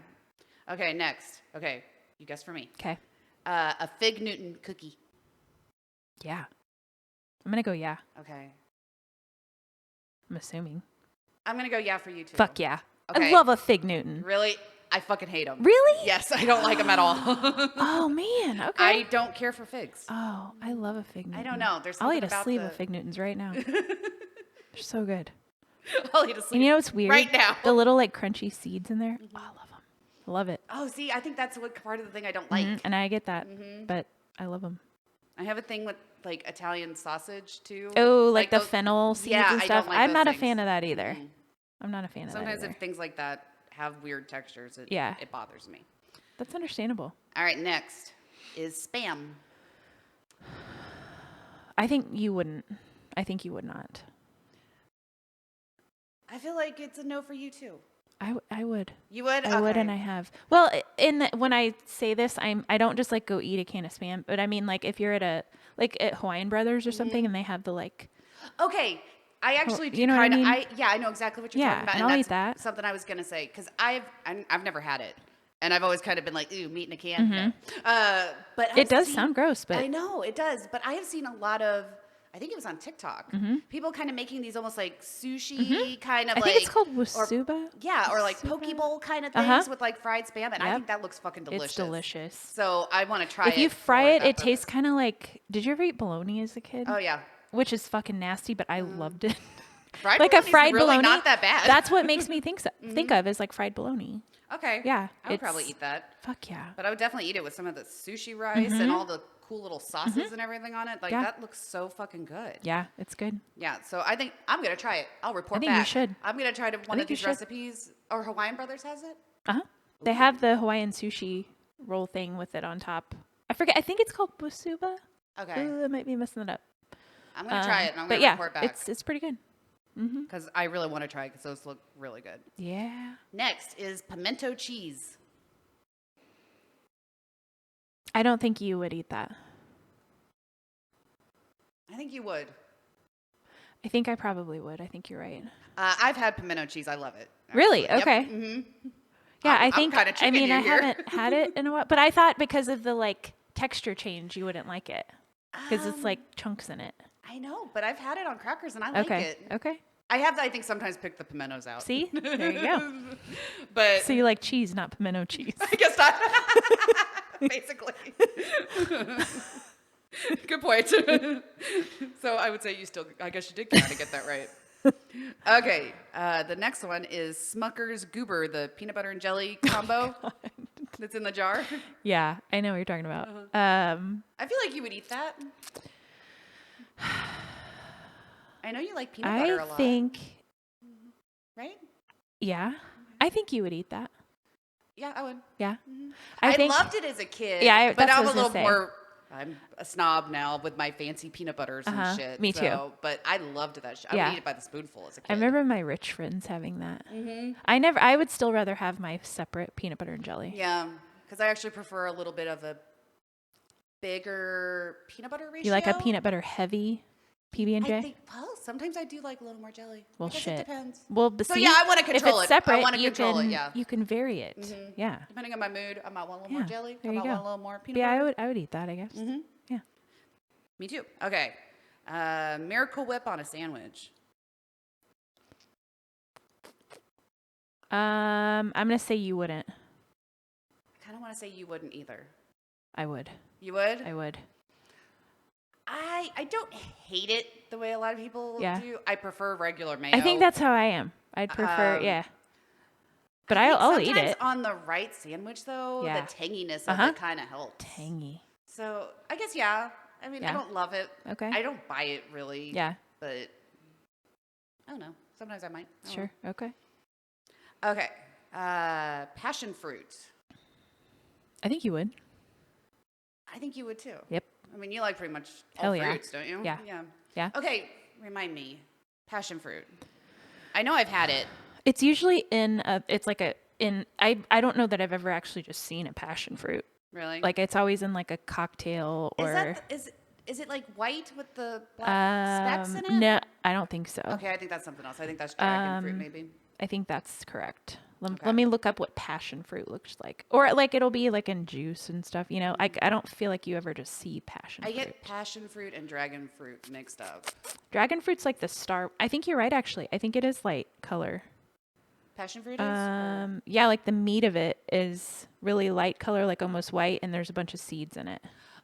Okay, next. Okay, you guess for me. Okay. A Fig Newton cookie. Yeah. I'm going to go yeah. Okay. I'm assuming. I'm going to go yeah for you too. Fuck yeah. Okay. I love a Fig Newton. Really? I fucking hate them. Really? Yes, I don't like them at all. Oh, man. Okay. I don't care for figs. Oh, I love a Fig Newton. I don't know. There's I'll something eat a about sleeve of Fig Newtons right now. They're so good. I'll eat a sleeve. And you know what's weird? Right now. The little like crunchy seeds in there. Oh, I love them. I love it. Oh, see, I think that's what part of the thing I don't like. And I get that, but I love them. I have a thing with like Italian sausage too. Oh, like the those- fennel seeds Yeah, and I stuff. don't like I'm those not a things. fan of that either. I'm not a fan of Sometimes that either. if things like that have weird textures, it bothers me. That's understandable. All right, next is Spam. I think you wouldn't. I think you would not. I feel like it's a no for you too. I would. You would? I would, and I have. Well, when I say this, I don't just like go eat a can of Spam, but I mean like if you're at Hawaiian Brothers or something, and they have the like. Okay, I actually do you know what I kind of. mean? I know exactly what you're talking about, and and I'll that's eat that. something I was gonna say because I've never had it, and I've always kind of been like, ooh, meat in a can. But It does sound gross, but I know it does. But I have seen a lot of. I think it was on TikTok. People kind of making these almost like sushi kind of I like. think it's called wasuba. Or like poke bowl kind of things with like fried Spam, and I think that looks fucking delicious. It's delicious. So I want to try it. If you fry for it, that it tastes purpose. kind of like. Did you ever eat bologna as a kid? Oh yeah. Which is fucking nasty, but I loved it. Fried like a bologna's fried really bologna. not that bad. That's what makes me think of is like fried bologna. Okay. Yeah, I would probably eat that. Fuck yeah. But I would definitely eat it with some of the sushi rice and all the cool little sauces and everything on it. Like that looks so fucking good. Yeah, it's good. Yeah. So I think I'm gonna try it. I'll report I think back. you should. I'm gonna try one of think you these should. recipes. Or Hawaiian Brothers has it. They have the Hawaiian sushi roll thing with it on top. I forget. I think it's called wasuba. Okay. I might be messing it up. I'm gonna try it and I'm But gonna yeah, report back. it's pretty good. Because I really want to try it because those look really good. Yeah. Next is pimento cheese. I don't think you would eat that. I think you would. I think I probably would. I think you're right. I've had pimento cheese. I love it. Actually. Really? Yep. Okay. Yeah, I think. kinda I mean, tricking you I here. haven't had it in a while, but I thought because of the like texture change, you wouldn't like it because it's like chunks in it. I know, but I've had it on crackers and I like Okay. it. Okay. I have, I think, sometimes picked the pimentos out. See, there you go. But So you like cheese, not pimento cheese. I guess not. Basically. Good point. So I would say I guess you did kind of get that right. Okay. The next one is Smucker's Goober, the peanut butter and jelly combo that's in the jar. Yeah, I know what you're talking about. I feel like you would eat that. I know you like peanut butter a lot. I think, Right? yeah, I think you would eat that. Yeah, I would. Yeah. I think, loved it as a kid. Yeah, but that's I'm what a I was little gonna say. more. I'm a snob now with my fancy peanut butters and shit. Me too. But I loved that shit. I Yeah. would eat it by the spoonful as a kid. I remember my rich friends having that. I would still rather have my separate peanut butter and jelly. Yeah, because I actually prefer a little bit of a bigger peanut butter ratio. You like a peanut butter heavy PB&J? I think, well, sometimes I do like a little more jelly. Well, I guess shit. It depends. Well, but So see, yeah, I wanna control if it. it's I separate, wanna you control can it, yeah. you can vary it. Yeah. Depending on my mood, I might want a little Yeah, more jelly. there I you might go. want a little more peanut Yeah, butter. I would eat that, I guess. Yeah. Me too. Okay. Miracle Whip on a sandwich. I'm gonna say you wouldn't. I kind of want to say you wouldn't either. I would. You would? I would. I don't hate it the way a lot of people do. I prefer regular mayo. I think that's how I am. I'd prefer, But I'll eat it. On the right sandwich, though, the tanginess of it kind of helps. Tangy. So I guess, I mean, I don't love it. Okay. I don't buy it really. Yeah. But I don't know. Sometimes I might. Sure. Okay. Okay. Passion fruit. I think you would. I think you would too. Yep. I mean, you like pretty much all fruits, don't you? Yeah. Yeah. Okay. Remind me. Passion fruit. I know I've had it. It's usually I don't know that I've ever actually just seen a passion fruit. Really? Like it's always in like a cocktail or. Is it like white with the black specks in it? No, I don't think so. Okay, I think that's something else. I think that's dragon fruit maybe. I think that's correct. Let me look up what passion fruit looks like. Or like it'll be like in juice and stuff. You know, I don't feel like you ever just see passion fruit. I get passion fruit and dragon fruit mixed up. Dragon fruit's like the star. I think you're right, actually. I think it is light color. Passion fruit is? Yeah, like the meat of it is really light color, like almost white, and there's a bunch of seeds in it.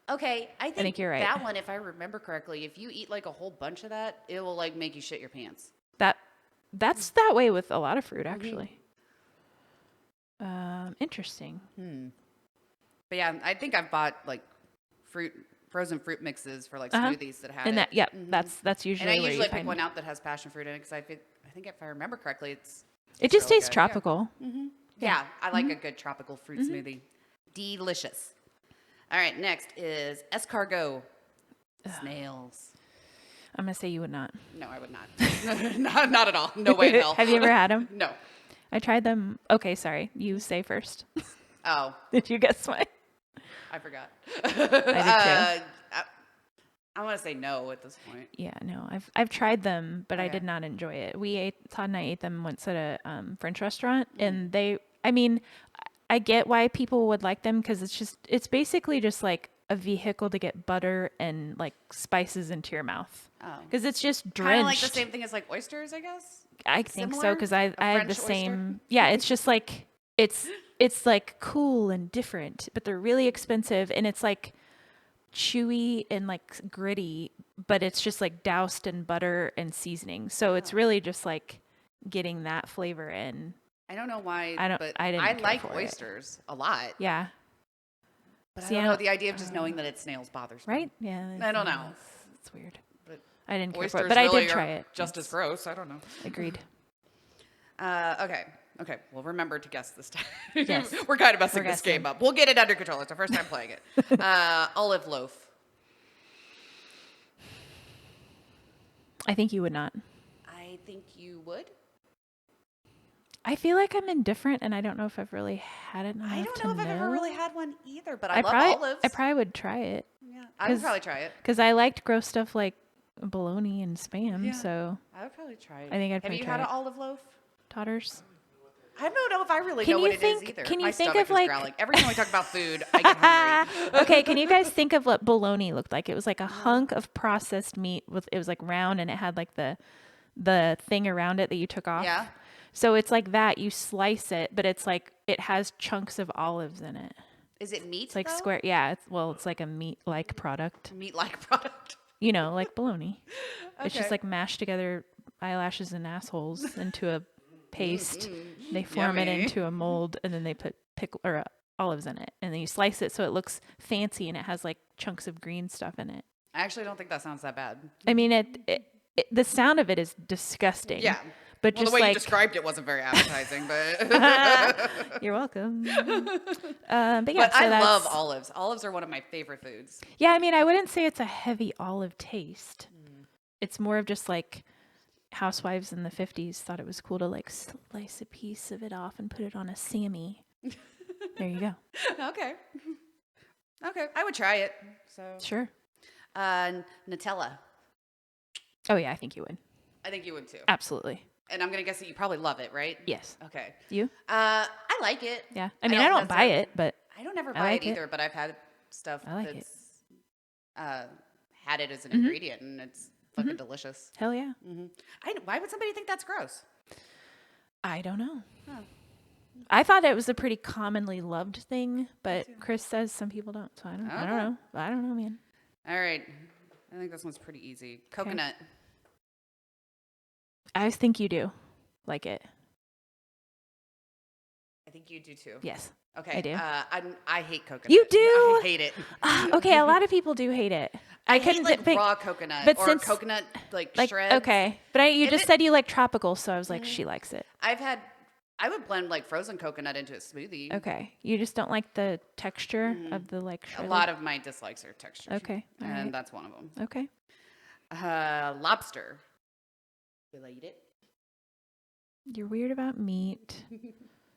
Okay, I think you're right. That one, if I remember correctly, if you eat like a whole bunch of that, it will like make you shit your pants. That's that way with a lot of fruit, actually. Interesting. But yeah, I think I've bought like frozen fruit mixes for like smoothies that have it. Yeah, that's usually. And I usually pick one out that has passion fruit in it because I think if I remember correctly, it just tastes tropical. Yeah, I like a good tropical fruit smoothie. Delicious. All right, next is escargot. Snails. I'm gonna say you would not. No, I would not. not at all. No way in hell. Have you ever had them? No. I tried them. Okay, sorry. You say first. Oh. Did you guess mine? I forgot. I did too. I want to say no at this point. Yeah, no. I've tried them, but I did not enjoy it. Todd and I ate them once at a French restaurant, and I get why people would like them because it's basically just like a vehicle to get butter and like spices into your mouth. Oh. Because it's just drenched. Kind of like the same thing as like oysters, I guess? I think so because I had the same. Yeah, it's just like it's like cool and different, but they're really expensive, and it's like chewy and like gritty, but it's just like doused in butter and seasoning. So it's really just like getting that flavor in. I don't know why, but I like oysters a lot. Yeah. But I don't know, the idea of just knowing that it's snails bothers me. Right? Yeah. I don't know. It's weird. But I didn't care for it, but I did try it. Just as gross. I don't know. Agreed. Okay. Well, remember to guess this time. Yes. We're kind of messing this game up. We'll get it under control. It's our first time playing it. Olive loaf. I think you would not. I think you would. I feel like I'm indifferent, and I don't know if I've really had it. I don't know if I've ever really had one either, but I love olives. I probably would try it. Yeah, I would probably try it. Because I liked gross stuff like bologna and spam, so I would probably try it. I think I'd probably try it. Have you had an olive loaf? Todders? I don't know if I really know what it is either. Can you My think stomach of like growling. Every time we talk about food, I get hungry. Okay, can you guys think of what bologna looked like? It was like a hunk of processed meat it was like round, and it had like the thing around it that you took off. Yeah. So it's like that. You slice it, but it's like it has chunks of olives in it. Is it meat? It's like square. Yeah. It's like a meat-like product. Meat-like product. You know, like bologna. Okay. It's just like mashed together eyelashes and assholes into a paste. They form it into a mold, and then they put olives in it, and then you slice it so it looks fancy, and it has like chunks of green stuff in it. I actually don't think that sounds that bad. I mean, the sound of it is disgusting. Yeah. But just the way you described it wasn't very appetizing, but you're welcome. But yeah, but I love olives. Olives are one of my favorite foods. Yeah, I mean, I wouldn't say it's a heavy olive taste. It's more of just like housewives in the 50s thought it was cool to like slice a piece of it off and put it on a Sammy. There you go. Okay, I would try it. So sure. Nutella. Oh yeah, I think you would. I think you would too. Absolutely. And I'm going to guess that you probably love it, right? Yes. Okay. You? I like it. Yeah. I mean, I don't buy it, but I don't ever buy it either, but I've had stuff that's had it as an ingredient, and it's fucking delicious. Hell yeah. Why would somebody think that's gross? I don't know. Huh. I thought it was a pretty commonly loved thing, but Chris says some people don't. So I don't know. I don't know, man. All right. I think this one's pretty easy. Coconut. Okay. I think you do like it. I think you do too. Yes. Okay. I do. I hate coconut. You do? I hate it. Okay, a lot of people do hate it. I hate like raw coconut or coconut like shreds. Okay, but you just said you like tropical, so I was like, she likes it. I would blend like frozen coconut into a smoothie. Okay, you just don't like the texture of the like shredded? A lot of my dislikes are texture. Okay, and that's one of them. Okay. Lobster. Will I eat it? You're weird about meat.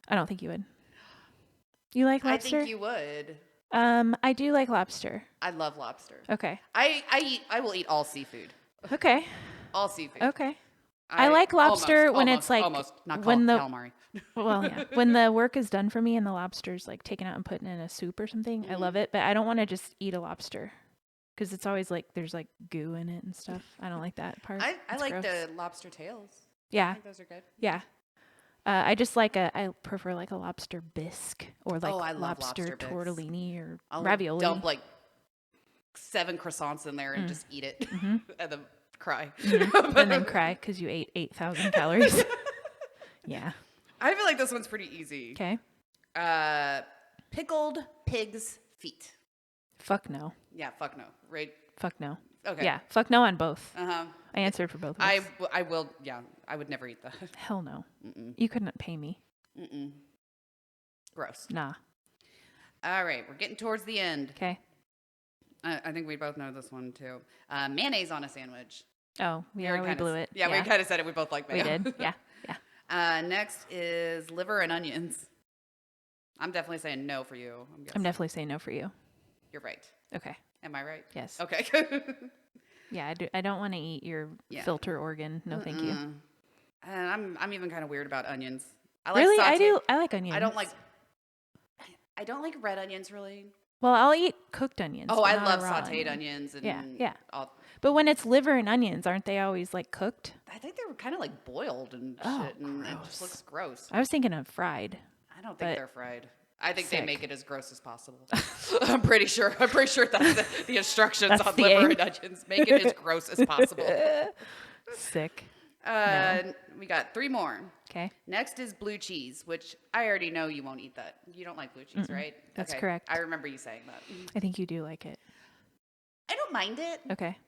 I don't think you would. You like lobster? I think you would. I do like lobster. I love lobster. Okay. I will eat all seafood. Okay. All seafood. Okay. I like lobster when it's like not when the calamari. Well, yeah. When the work is done for me and the lobster's like taken out and put in a soup or something, I love it. But I don't want to just eat a lobster because it's always like there's like goo in it and stuff. I don't like that part. I like the lobster tails. Yeah. I think those are good. Yeah. I just I prefer like a lobster bisque or like lobster tortellini or ravioli. Dump like 7 croissants in there and just eat it and then cry. And then cry because you ate 8,000 calories. Yeah. I feel like this one's pretty easy. Okay. Pickled pig's feet. Fuck no. Yeah, fuck no. Right? Fuck no. Okay. Yeah, fuck no on both. Uh-huh. I answered for both of us. I will, yeah. I would never eat that. Hell no. You couldn't pay me. Gross. Nah. All right, we're getting towards the end. Okay. I think we both know this one, too. Mayonnaise on a sandwich. Oh, yeah, we blew it. Yeah, we kind of said it. We both like mayo. We did, yeah. Next is liver and onions. I'm definitely saying no for you. I'm definitely saying no for you. You're right. Okay. Am I right? Yes. Okay. Yeah, I don't want to eat your filter organ. No, thank you. And I'm even kind of weird about onions. I like really? sauteed. I like onions. I don't like red onions really. Well, I'll eat cooked onions. Oh, I love sauteed onions. And yeah. But when it's liver and onions, aren't they always like cooked? I think they're kind of like boiled and shit, and it just looks gross. I was thinking of fried. I don't think they're fried. I think they make it as gross as possible. I'm pretty sure that's the instructions on liver and onions. Make it as gross as possible. Sick. No. We got 3 more. Okay. Next is blue cheese, which I already know you won't eat that. You don't like blue cheese, right? That's correct. I remember you saying that. I think you do like it. I don't mind it. Okay.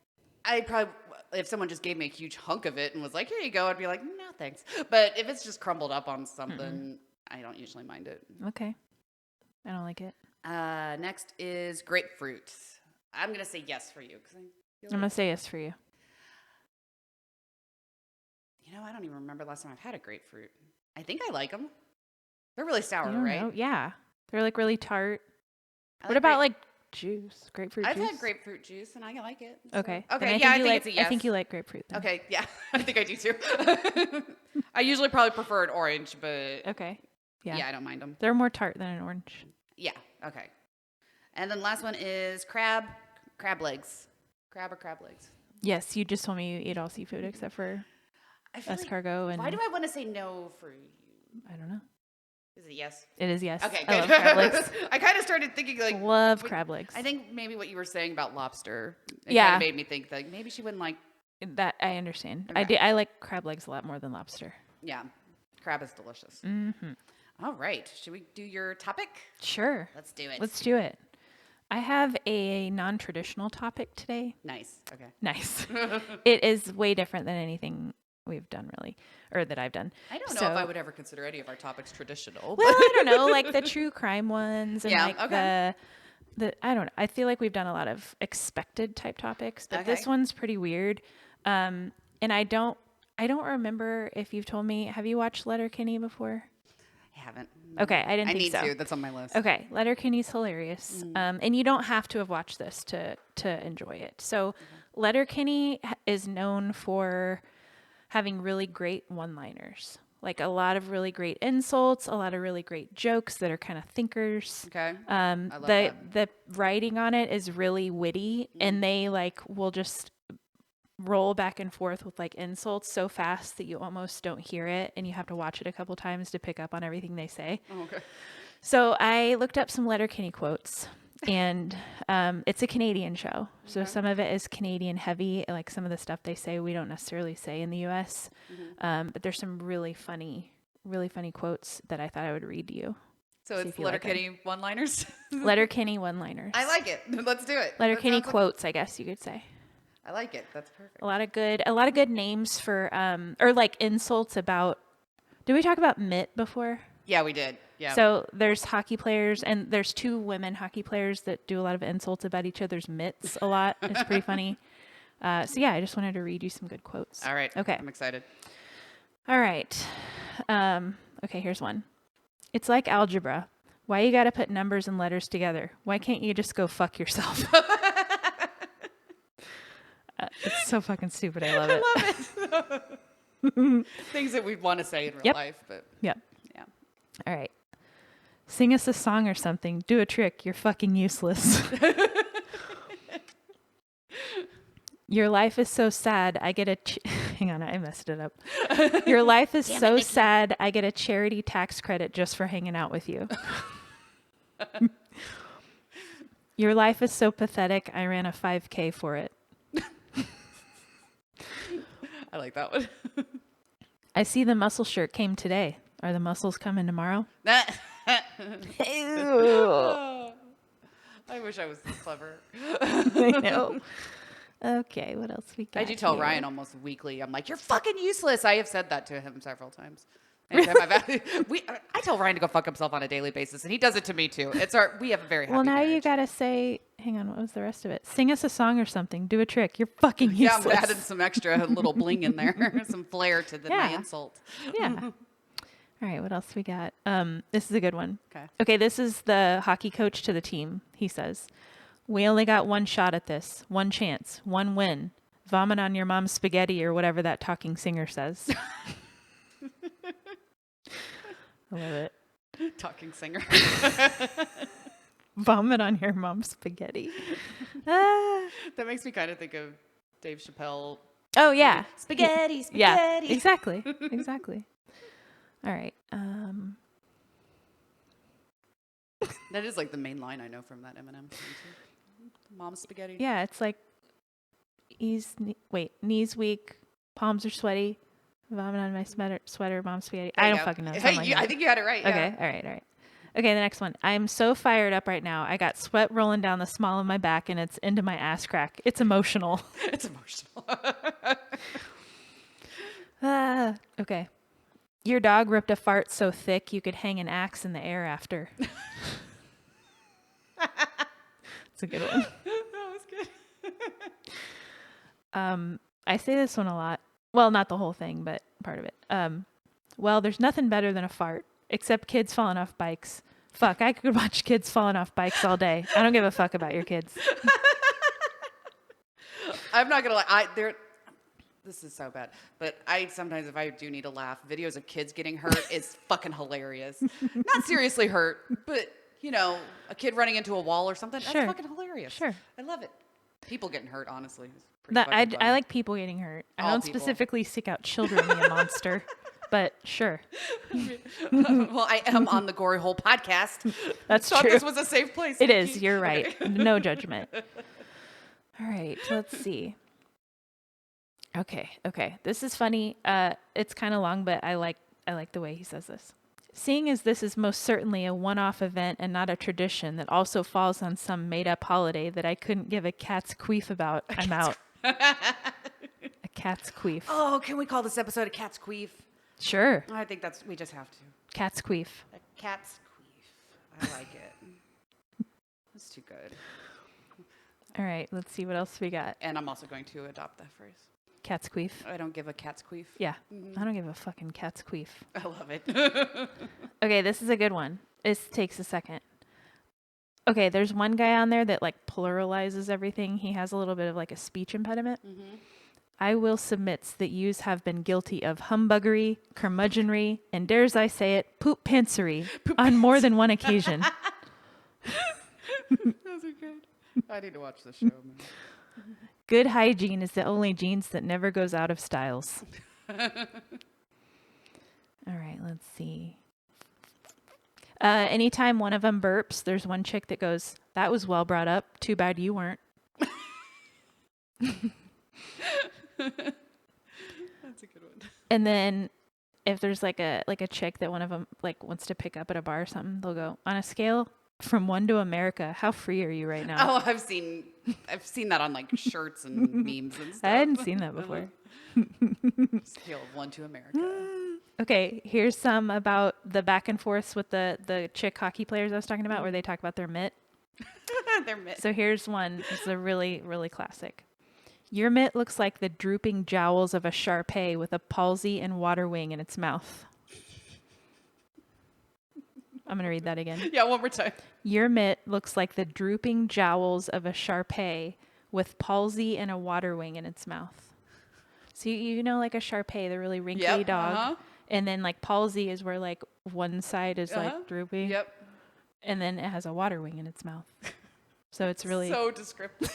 I probably, if someone just gave me a huge hunk of it and was like, here you go, I'd be like, no, thanks. But if it's just crumbled up on something, I don't usually mind it. Okay. I don't like it. Next is grapefruit. I'm going to say yes for you. I'm going to say yes for you. You know, I don't even remember last time I've had a grapefruit. I think I like them. They're really sour, right? Know. Yeah. They're like really tart. What about like juice? Grapefruit juice? I've had grapefruit juice and I like it. So. Okay. Okay. Yeah, I think it's a yes. I think you like grapefruit then. Okay. Yeah. I think I do too. I usually probably prefer an orange, but. Okay. Yeah. Yeah, I don't mind them. They're more tart than an orange. Yeah. Okay. And then last one is crab legs. Crab or crab legs. Yes. You just told me you eat all seafood except for escargot. Like, why do I want to say no for you? I don't know. Is it yes? It is yes. Okay, good. I love crab legs. I kind of started thinking like love crab legs. I think maybe what you were saying about lobster. It kind of made me think like maybe she wouldn't like that. I understand. Okay. I like crab legs a lot more than lobster. Yeah, crab is delicious. Mm-hmm. All right, should we do your topic? Sure. Let's do it. Let's do it. I have a non-traditional topic today. Nice. Okay. Nice. It is way different than anything we've done really, or that I've done. I don't know if I would ever consider any of our topics traditional. Well, I don't know, like the true crime ones and okay. the I don't know. I feel like we've done a lot of expected type topics, but this one's pretty weird. And I don't remember if you've told me. Have you watched Letterkenny before? I haven't. Okay, I didn't think so. I need to. That's on my list. Okay, Letterkenny's hilarious. And you don't have to have watched this to enjoy it. So Letterkenny is known for having really great one-liners, like a lot of really great insults, a lot of really great jokes that are kind of thinkers. Okay. I love that. The writing on it is really witty, and they like will just roll back and forth with like insults so fast that you almost don't hear it, and you have to watch it a couple times to pick up on everything they say. Oh, okay. So I looked up some Letterkenny quotes, and it's a Canadian show. So some of it is Canadian heavy, like some of the stuff they say we don't necessarily say in the US. But there's some really funny quotes that I thought I would read to you. So it's Letterkenny one-liners? Letterkenny one-liners. I like it. Let's do it. Letterkenny quotes, I guess you could say. I like it. That's perfect. A lot of good names for or like insults about. Did we talk about mitt before? Yeah, we did. Yeah. So there's hockey players, and there's 2 women hockey players that do a lot of insults about each other's mitts a lot. It's pretty funny. So yeah, I just wanted to read you some good quotes. All right. Okay. I'm excited. All right. Okay, here's one. It's like algebra. Why you gotta put numbers and letters together? Why can't you just go fuck yourself? It's so fucking stupid. I love it. I love it. Things that we want to say in real life, but yep. Yeah. All right. Sing us a song or something. Do a trick. You're fucking useless. Your life is so sad. I get a... Hang on, I messed it up. Your life is so sad. I get a charity tax credit just for hanging out with you. Your life is so pathetic. I ran a 5K for it. I like that one. I see the muscle shirt came today. Are the muscles coming tomorrow? Oh, I wish I was this clever. I know. Okay, what else we got? I do tell here? Ryan almost weekly. I'm like, you're fucking useless. I have said that to him several times. Anytime I tell Ryan to go fuck himself on a daily basis, and he does it to me too. We have a very happy Well, now marriage. you gotta say. Hang on, what was the rest of it? Sing us a song or something. Do a trick. You're fucking useless. Yeah, I'm adding some extra little bling in there, some flair to my insult. Yeah. All right, what else we got? This is a good one. Okay. Okay, this is the hockey coach to the team. He says, "We only got one shot at this, one chance, one win. Vomit on your mom's spaghetti," or whatever that talking singer says. I love it. Talking singer. Vomit on your mom's spaghetti. That makes me kind of think of Dave Chappelle. Oh, yeah. Spaghetti. Yeah, exactly. Exactly. All right. That is like the main line I know from that Eminem song too. Mom's spaghetti. Yeah, it's like, knees weak, palms are sweaty, vomit on my sweater, mom's spaghetti. I don't fucking know. Hey, I think you had it right. Okay, all right. Okay, the next one. I'm so fired up right now. I got sweat rolling down the small of my back, and it's into my ass crack. It's emotional. It's emotional. Okay. Your dog ripped a fart so thick you could hang an axe in the air after. It's a good one. That was good. I say this one a lot. Well, not the whole thing, but part of it. Well, there's nothing better than a fart, except kids falling off bikes. Fuck, I could watch kids falling off bikes all day. I don't give a fuck about your kids. I'm not gonna lie. This is so bad, but sometimes if I do need to laugh, videos of kids getting hurt is fucking hilarious. Not seriously hurt, but a kid running into a wall or something. That's fucking hilarious. Sure. I love it. People getting hurt, honestly. I like people getting hurt. I don't specifically seek out children, you monster. But sure. Well, I am on the Gore Hole podcast. That's thought true. This was a safe place. It is. You're right. No judgment. All right. Let's see. Okay. This is funny. It's kind of long, but I like the way he says this. Seeing as this is most certainly a one-off event and not a tradition that also falls on some made-up holiday that I couldn't give a cat's queef about, I'm out. A cat's queef. Oh, can we call this episode a cat's queef? Sure. I think we just have to. Cat's queef. A cat's queef. I like it. That's too good. All right, let's see what else we got. And I'm also going to adopt that phrase. Cat's queef. I don't give a cat's queef. Yeah. I don't give a fucking cat's queef. I love it. Okay, this is a good one. This takes a second. Okay, there's one guy on there that like pluralizes everything. He has a little bit of like a speech impediment. Mm-hmm. I will submit that yous have been guilty of humbuggery, curmudgeonry, and dares I say it, poop pantsery on more than one occasion. Those are good. I need to watch the show, man. Good hygiene is the only jeans that never goes out of styles. All right, let's see. Anytime one of them burps, there's one chick that goes, "That was well brought up. Too bad you weren't." That's a good one. And then if there's like a chick that one of them like wants to pick up at a bar or something, they'll go, "On a scale from 1 to America, how free are you right now?" Oh, I've seen that on like shirts and memes and stuff. I hadn't seen that before. Scale of 1 to America. Okay, here's some about the back and forths with the chick hockey players I was talking about, where they talk about their mitt. Their mitt. So here's one. It's a really, really classic. Your mitt looks like the drooping jowls of a Shar-Pei with a palsy and water wing in its mouth. I'm going to read that again. Yeah, one more time. Your mitt looks like the drooping jowls of a Shar-Pei with palsy and a water wing in its mouth. So you know, like a Shar-Pei, the really wrinkly dog. Uh-huh. And then like palsy is where like one side is like droopy. Yep. And then it has a water wing in its mouth. So it's really so descriptive.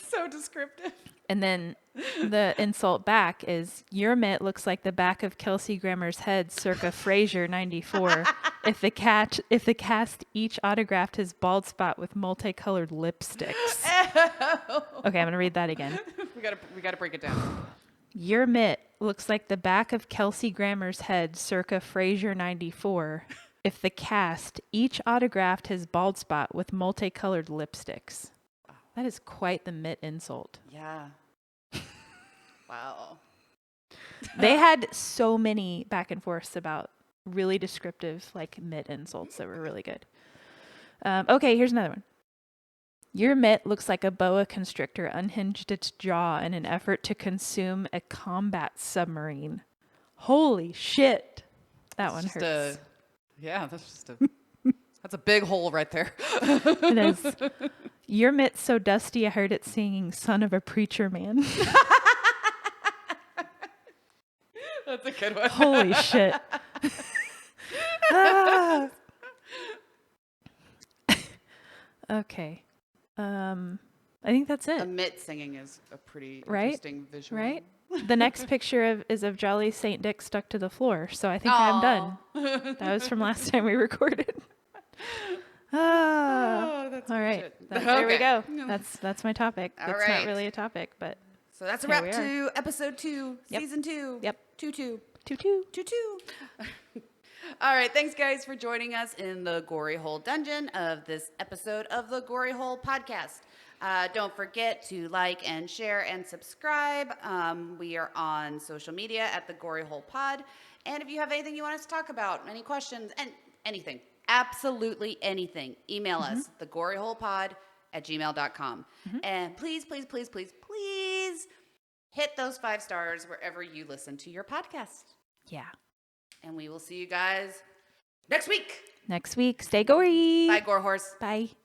So descriptive. And then the insult back is, your mitt looks like the back of Kelsey Grammer's head circa Frasier 94. If the cast each autographed his bald spot with multicolored lipsticks. Okay, I'm gonna read that again. We gotta break it down. Your mitt looks like the back of Kelsey Grammer's head circa Frasier 94. If the cast each autographed his bald spot with multicolored lipsticks. Wow. That is quite the mitt insult. Yeah. Wow. They had so many back and forths about really descriptive like mitt insults that were really good. Okay, here's another one. Your mitt looks like a boa constrictor unhinged its jaw in an effort to consume a combat submarine. Holy shit. That one hurts. That's a big hole right there. It is. Your mitt's so dusty I heard it singing "Son of a Preacher Man." That's a good one. Holy shit. Ah. Okay. I think that's it. A mitt singing is a pretty interesting visual. Right? The next picture is of Jolly Saint Dick stuck to the floor. So I think I'm done. That was from last time we recorded. That's all right. There we go. That's my topic. It's not really a topic, but so that's a wrap to episode 2, season 2. Yep. 2-2. 2-2. All right. Thanks, guys, for joining us in the Gory Hole Dungeon of this episode of the Gory Hole Podcast. Don't forget to like and share and subscribe. We are on social media at the Gory Hole Pod. And if you have anything you want us to talk about, any questions, and anything, absolutely anything, email us, thegoryholepod@gmail.com. And please, please, please, please, please hit those 5 stars wherever you listen to your podcast. Yeah. And we will see you guys next week. Stay gory. Bye, Gore Whores. Bye.